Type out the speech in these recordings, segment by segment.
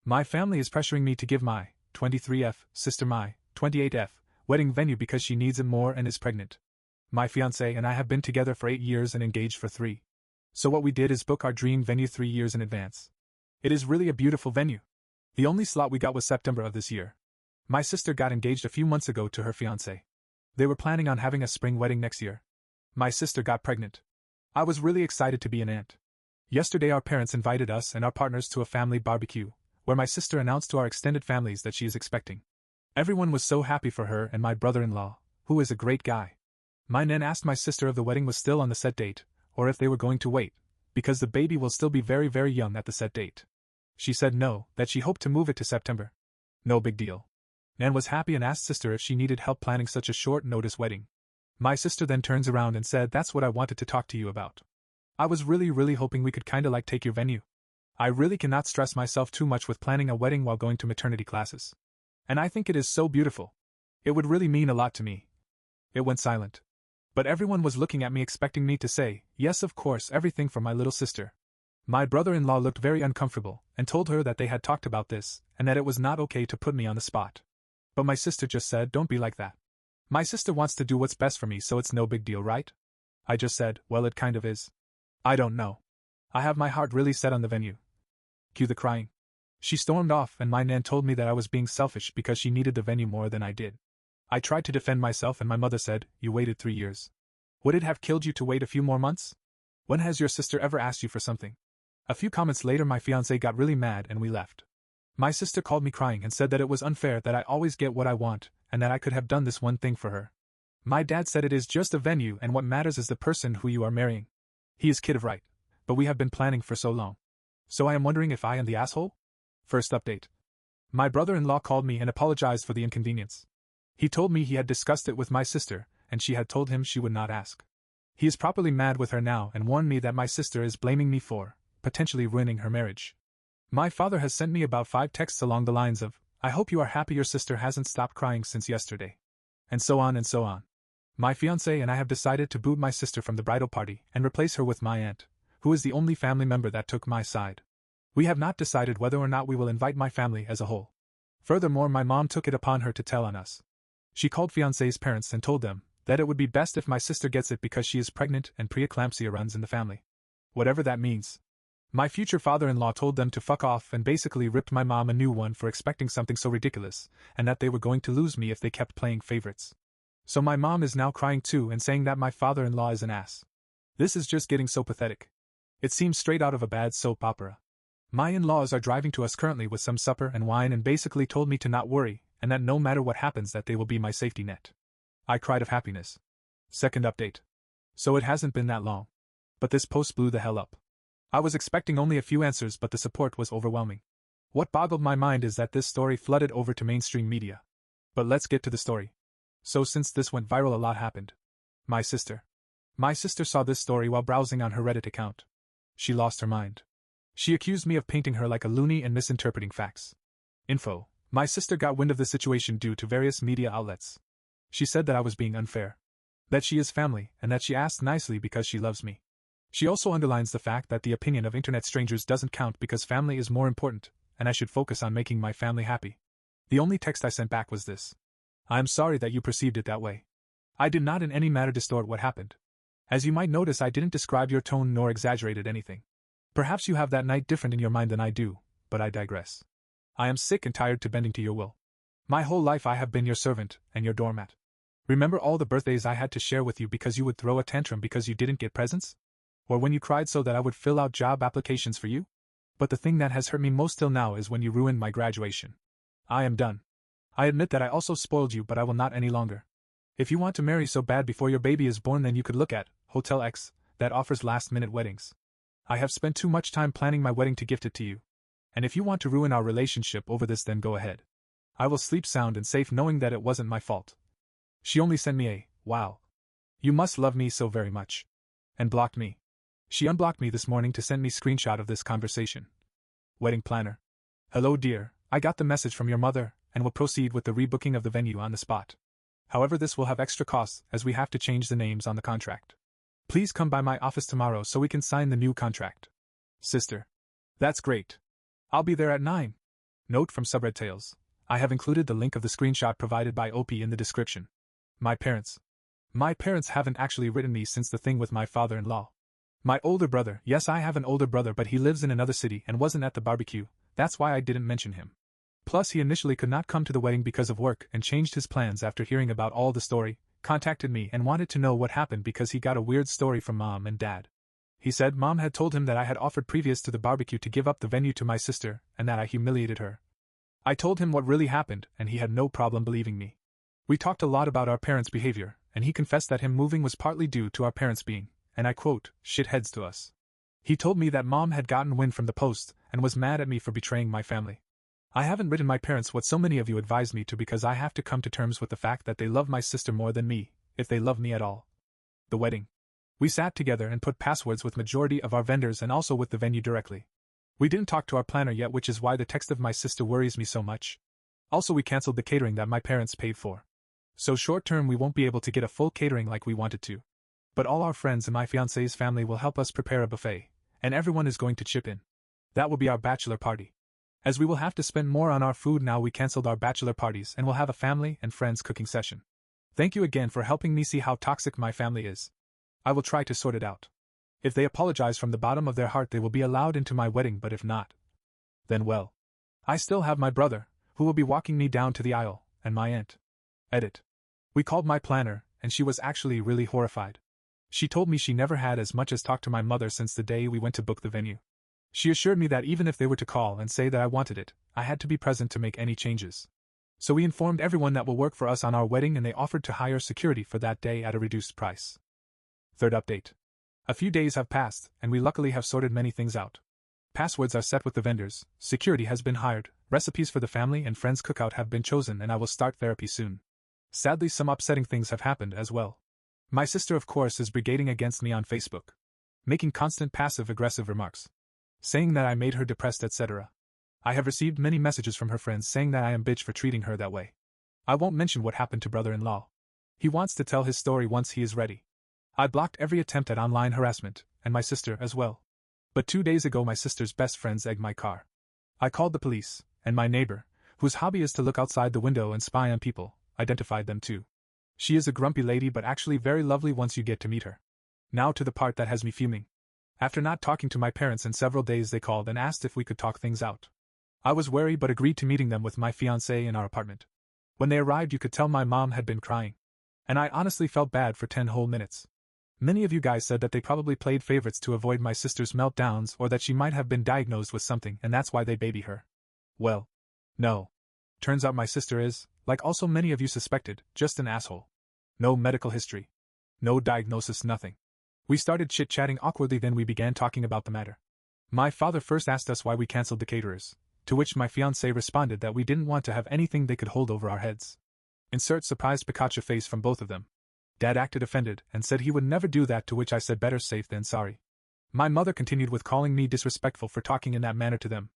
My family is pressuring me to give my 23F sister my 28F wedding venue because she needs it more and is pregnant. My fiancé and I have been together for 8 years and engaged for 3. So what we did is book our dream venue 3 years in advance. It is really a beautiful venue. The only slot we got was September of this year. My sister got engaged a few months ago to her fiancé. They were planning on having a spring wedding next year. My sister got pregnant. I was really excited to be an aunt. Yesterday our parents invited us and our partners to a family barbecue, where my sister announced to our extended families that she is expecting. Everyone was so happy for her and my brother-in-law, who is a great guy. My nan asked my sister if the wedding was still on the set date, or if they were going to wait, because the baby will still be very very young at the set date. She said no, that she hoped to move it to September. No big deal. Nan was happy and asked sister if she needed help planning such a short notice wedding. My sister then turns around and said that's what I wanted to talk to you about. I was really hoping we could kinda like take your venue. I really cannot stress myself too much with planning a wedding while going to maternity classes. And I think it is so beautiful. It would really mean a lot to me. It went silent. But everyone was looking at me expecting me to say, yes of course, everything for my little sister. My brother-in-law looked very uncomfortable and told her that they had talked about this and that it was not okay to put me on the spot. But my sister just said don't be like that. My sister wants to do what's best for me so it's no big deal, right? I just said, well it kind of is. I don't know. I have my heart really set on the venue. Cue the crying. She stormed off and my nan told me that I was being selfish because she needed the venue more than I did. I tried to defend myself and my mother said, you waited 3 years. Would it have killed you to wait a few more months? When has your sister ever asked you for something? A few comments later my fiancé got really mad and we left. My sister called me crying and said that it was unfair that I always get what I want and that I could have done this one thing for her. My dad said it is just a venue and what matters is the person who you are marrying. He is kid of right, but we have been planning for so long. So I am wondering if I am the asshole? First update. My brother-in-law called me and apologized for the inconvenience. He told me he had discussed it with my sister and she had told him she would not ask. He is properly mad with her now and warned me that my sister is blaming me for potentially ruining her marriage. My father has sent me about 5 texts along the lines of, I hope you are happy your sister hasn't stopped crying since yesterday. And so on and so on. My fiancé and I have decided to boot my sister from the bridal party and replace her with my aunt, who is the only family member that took my side. We have not decided whether or not we will invite my family as a whole. Furthermore, my mom took it upon her to tell on us. She called fiancé's parents and told them that it would be best if my sister gets it because she is pregnant and preeclampsia runs in the family. Whatever that means. My future father-in-law told them to fuck off and basically ripped my mom a new one for expecting something so ridiculous, and that they were going to lose me if they kept playing favorites. So my mom is now crying too and saying that my father-in-law is an ass. This is just getting so pathetic. It seems straight out of a bad soap opera. My in-laws are driving to us currently with some supper and wine and basically told me to not worry, and that no matter what happens that they will be my safety net. I cried of happiness. Second update. So it hasn't been that long. But this post blew the hell up. I was expecting only a few answers but the support was overwhelming. What boggled my mind is that this story flooded over to mainstream media. But let's get to the story. So since this went viral a lot happened. My sister saw this story while browsing on her Reddit account. She lost her mind. She accused me of painting her like a loony and misinterpreting facts. Info. My sister got wind of the situation due to various media outlets. She said that I was being unfair. That she is family and that she asked nicely because she loves me. She also underlines the fact that the opinion of internet strangers doesn't count because family is more important, and I should focus on making my family happy. The only text I sent back was this. I am sorry that you perceived it that way. I did not in any manner distort what happened. As you might notice, I didn't describe your tone nor exaggerated anything. Perhaps you have that night different in your mind than I do, but I digress. I am sick and tired to bending to your will. My whole life I have been your servant and your doormat. Remember all the birthdays I had to share with you because you would throw a tantrum because you didn't get presents? Or when you cried so that I would fill out job applications for you? But the thing that has hurt me most till now is when you ruined my graduation. I am done. I admit that I also spoiled you, but I will not any longer. If you want to marry so bad before your baby is born, then you could look at Hotel X, that offers last-minute weddings. I have spent too much time planning my wedding to gift it to you. And if you want to ruin our relationship over this, then go ahead. I will sleep sound and safe knowing that it wasn't my fault. She only sent me a, wow. You must love me so very much. And blocked me. She unblocked me this morning to send me screenshot of this conversation. Wedding planner. Hello dear, I got the message from your mother, and will proceed with the rebooking of the venue on the spot. However, this will have extra costs as we have to change the names on the contract. Please come by my office tomorrow so we can sign the new contract. Sister. That's great. I'll be there at 9. Note from Subreddit Tales. I have included the link of the screenshot provided by OP in the description. My parents. My parents haven't actually written me since the thing with my father-in-law. My older brother, yes, I have an older brother, but he lives in another city and wasn't at the barbecue, that's why I didn't mention him. Plus, he initially could not come to the wedding because of work and changed his plans after hearing about all the story, contacted me and wanted to know what happened because he got a weird story from mom and dad. He said mom had told him that I had offered previous to the barbecue to give up the venue to my sister and that I humiliated her. I told him what really happened and he had no problem believing me. We talked a lot about our parents' behavior, and he confessed that him moving was partly due to our parents being, and I quote, shitheads to us. He told me that mom had gotten wind from the post and was mad at me for betraying my family. I haven't written my parents what so many of you advised me to because I have to come to terms with the fact that they love my sister more than me, if they love me at all. The wedding. We sat together and put passwords with majority of our vendors and also with the venue directly. We didn't talk to our planner yet, which is why the text of my sister worries me so much. Also, we cancelled the catering that my parents paid for. So short term we won't be able to get a full catering like we wanted to. But all our friends and my fiancé's family will help us prepare a buffet, and everyone is going to chip in. That will be our bachelor party. As we will have to spend more on our food now, we cancelled our bachelor parties and will have a family and friends cooking session. Thank you again for helping me see how toxic my family is. I will try to sort it out. If they apologize from the bottom of their heart, they will be allowed into my wedding, but if not, then well. I still have my brother, who will be walking me down to the aisle, and my aunt. Edit. We called my planner, and she was actually really horrified. She told me she never had as much as talked to my mother since the day we went to book the venue. She assured me that even if they were to call and say that I wanted it, I had to be present to make any changes. So we informed everyone that will work for us on our wedding, and they offered to hire security for that day at a reduced price. Third update. A few days have passed, and we luckily have sorted many things out. Passwords are set with the vendors, security has been hired, recipes for the family and friends cookout have been chosen, and I will start therapy soon. Sadly, some upsetting things have happened as well. My sister, of course, is brigading against me on Facebook, making constant passive-aggressive remarks, saying that I made her depressed, etc. I have received many messages from her friends saying that I am bitch for treating her that way. I won't mention what happened to brother-in-law. He wants to tell his story once he is ready. I blocked every attempt at online harassment, and my sister as well. But 2 days ago my sister's best friends egged my car. I called the police, and my neighbor, whose hobby is to look outside the window and spy on people, identified them too. She is a grumpy lady but actually very lovely once you get to meet her. Now to the part that has me fuming. After not talking to my parents in several days, they called and asked if we could talk things out. I was wary but agreed to meeting them with my fiancé in our apartment. When they arrived, you could tell my mom had been crying. And I honestly felt bad for 10 whole minutes. Many of you guys said that they probably played favorites to avoid my sister's meltdowns, or that she might have been diagnosed with something and that's why they baby her. Well, no. Turns out my sister is, like also many of you suspected, just an asshole. No medical history. No diagnosis, nothing. We started chit-chatting awkwardly, then we began talking about the matter. My father first asked us why we cancelled the caterers, to which my fiancé responded that we didn't want to have anything they could hold over our heads. Insert surprised Pikachu face from both of them. Dad acted offended and said he would never do that, to which I said better safe than sorry. My mother continued with calling me disrespectful for talking in that manner to them.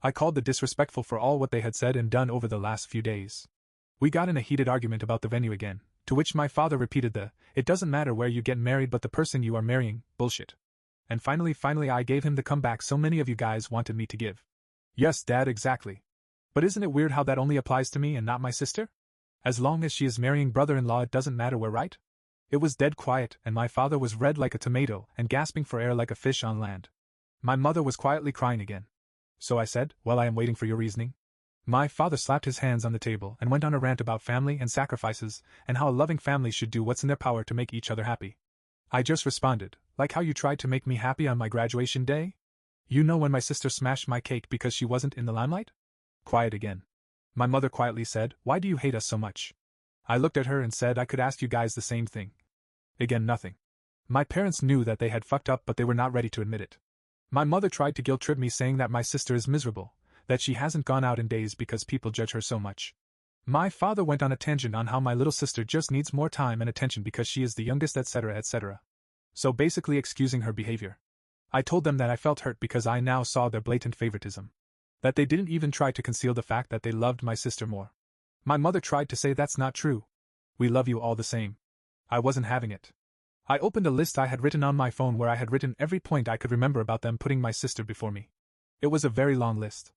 I called the disrespectful for all what they had said and done over the last few days. We got in a heated argument about the venue again, to which my father repeated "it doesn't matter where you get married but the person you are marrying" bullshit. And finally I gave him the comeback so many of you guys wanted me to give. Yes, Dad, exactly. But isn't it weird how that only applies to me and not my sister? As long as she is marrying brother-in-law, it doesn't matter where, right? It was dead quiet, and my father was red like a tomato and gasping for air like a fish on land. My mother was quietly crying again. So I said, "Well, I am waiting for your reasoning." My father slapped his hands on the table and went on a rant about family and sacrifices, and how a loving family should do what's in their power to make each other happy. I just responded, like how you tried to make me happy on my graduation day? You know, when my sister smashed my cake because she wasn't in the limelight? Quiet again. My mother quietly said, "Why do you hate us so much?" I looked at her and said I could ask you guys the same thing. Again, nothing. My parents knew that they had fucked up, but they were not ready to admit it. My mother tried to guilt-trip me, saying that my sister is miserable, that she hasn't gone out in days because people judge her so much. My father went on a tangent on how my little sister just needs more time and attention because she is the youngest, etc., etc. So basically excusing her behavior. I told them that I felt hurt because I now saw their blatant favoritism. That they didn't even try to conceal the fact that they loved my sister more. My mother tried to say that's not true. We love you all the same. I wasn't having it. I opened a list I had written on my phone where I had written every point I could remember about them putting my sister before me. It was a very long list.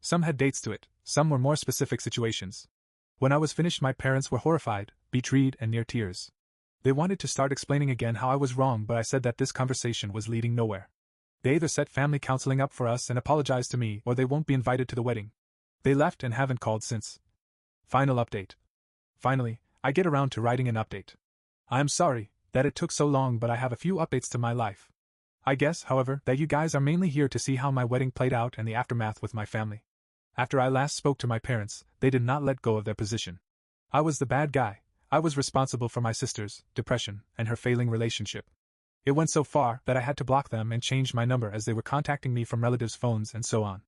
Some had dates to it, some were more specific situations. When I was finished, my parents were horrified, betrayed, and near tears. They wanted to start explaining again how I was wrong, but I said that this conversation was leading nowhere. They either set family counseling up for us and apologized to me, or they won't be invited to the wedding. They left and haven't called since. Final update. Finally, I get around to writing an update. I am sorry that it took so long, but I have a few updates to my life. I guess, however, that you guys are mainly here to see how my wedding played out and the aftermath with my family. After I last spoke to my parents, they did not let go of their position. I was the bad guy. I was responsible for my sister's depression and her failing relationship. It went so far that I had to block them and change my number as they were contacting me from relatives' phones and so on.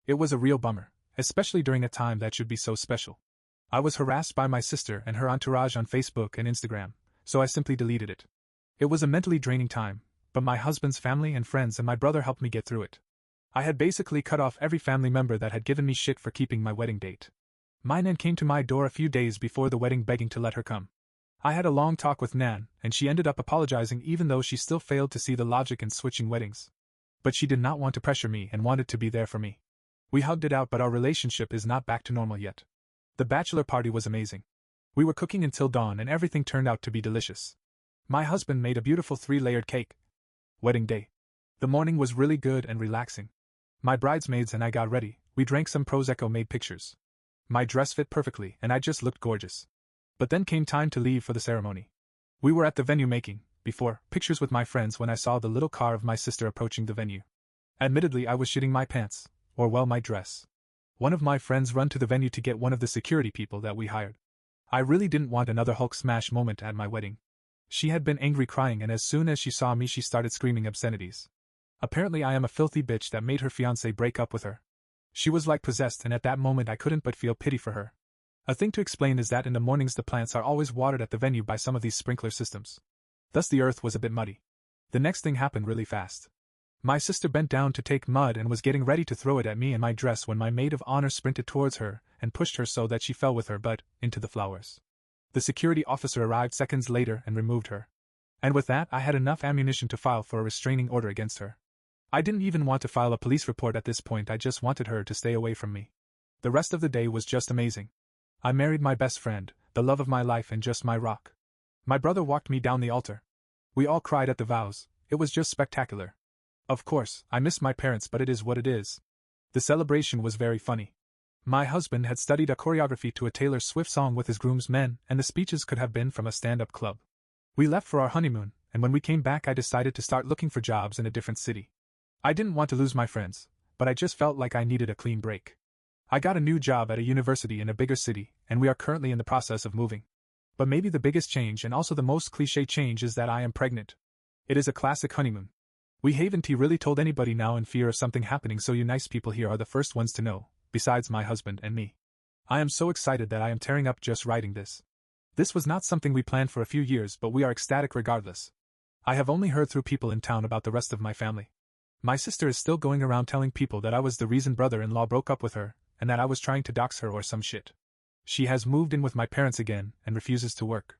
It was a real bummer, especially during a time that should be so special. I was harassed by my sister and her entourage on Facebook and Instagram, so I simply deleted it. It was a mentally draining time, but my husband's family and friends and my brother helped me get through it. I had basically cut off every family member that had given me shit for keeping my wedding date. My Nan came to my door a few days before the wedding begging to let her come. I had a long talk with Nan, and she ended up apologizing even though she still failed to see the logic in switching weddings. But she did not want to pressure me and wanted to be there for me. We hugged it out, but our relationship is not back to normal yet. The bachelor party was amazing. We were cooking until dawn and everything turned out to be delicious. My husband made a beautiful 3-layered cake. Wedding day. The morning was really good and relaxing. My bridesmaids and I got ready, we drank some Prosecco, made pictures. My dress fit perfectly and I just looked gorgeous. But then came time to leave for the ceremony. We were at the venue making, before, pictures with my friends when I saw the little car of my sister approaching the venue. Admittedly, I was shitting my pants, or well, my dress. One of my friends ran to the venue to get one of the security people that we hired. I really didn't want another Hulk smash moment at my wedding. She had been angry crying, and as soon as she saw me she started screaming obscenities. Apparently I am a filthy bitch that made her fiancé break up with her. She was like possessed, and at that moment I couldn't but feel pity for her. A thing to explain is that in the mornings the plants are always watered at the venue by some of these sprinkler systems. Thus the earth was a bit muddy. The next thing happened really fast. My sister bent down to take mud and was getting ready to throw it at me and my dress when my maid of honor sprinted towards her and pushed her so that she fell with her butt into the flowers. The security officer arrived seconds later and removed her. And with that I had enough ammunition to file for a restraining order against her. I didn't even want to file a police report at this point, I just wanted her to stay away from me. The rest of the day was just amazing. I married my best friend, the love of my life and just my rock. My brother walked me down the altar. We all cried at the vows. It was just spectacular. Of course, I miss my parents, but it is what it is. The celebration was very funny. My husband had studied a choreography to a Taylor Swift song with his groomsmen, and the speeches could have been from a stand-up club. We left for our honeymoon, and when we came back I decided to start looking for jobs in a different city. I didn't want to lose my friends, but I just felt like I needed a clean break. I got a new job at a university in a bigger city, and we are currently in the process of moving. But maybe the biggest change and also the most cliché change is that I am pregnant. It is a classic honeymoon. We haven't really told anybody now in fear of something happening, so you nice people here are the first ones to know, besides my husband and me. I am so excited that I am tearing up just writing this. This was not something we planned for a few years, but we are ecstatic regardless. I have only heard through people in town about the rest of my family. My sister is still going around telling people that I was the reason brother-in-law broke up with her, and that I was trying to dox her or some shit. She has moved in with my parents again and refuses to work.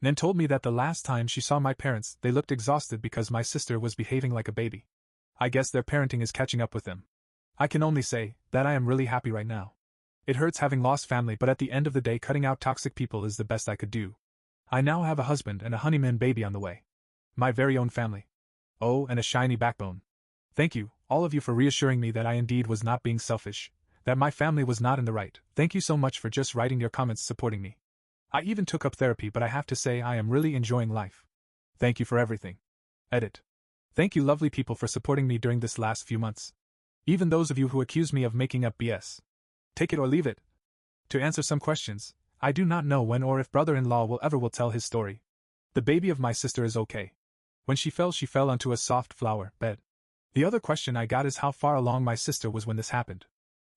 Nan told me that the last time she saw my parents, they looked exhausted because my sister was behaving like a baby. I guess their parenting is catching up with them. I can only say that I am really happy right now. It hurts having lost family, but at the end of the day cutting out toxic people is the best I could do. I now have a husband and a honeymoon baby on the way. My very own family. Oh, and a shiny backbone. Thank you, all of you, for reassuring me that I indeed was not being selfish, that my family was not in the right. Thank you so much for just writing your comments supporting me. I even took up therapy, but I have to say I am really enjoying life. Thank you for everything. Edit. Thank you lovely people for supporting me during this last few months. Even those of you who accuse me of making up BS. Take it or leave it. To answer some questions, I do not know when or if brother-in-law will tell his story. The baby of my sister is okay. When she fell onto a soft flower bed. The other question I got is how far along my sister was when this happened.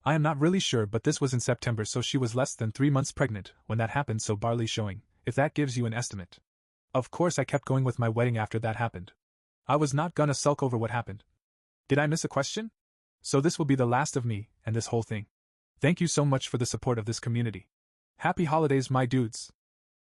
I am not really sure, but this was in September, so she was less than 3 months pregnant when that happened, so barely showing, if that gives you an estimate. Of course I kept going with my wedding after that happened. I was not gonna sulk over what happened. Did I miss a question? So this will be the last of me and this whole thing. Thank you so much for the support of this community. Happy holidays, my dudes.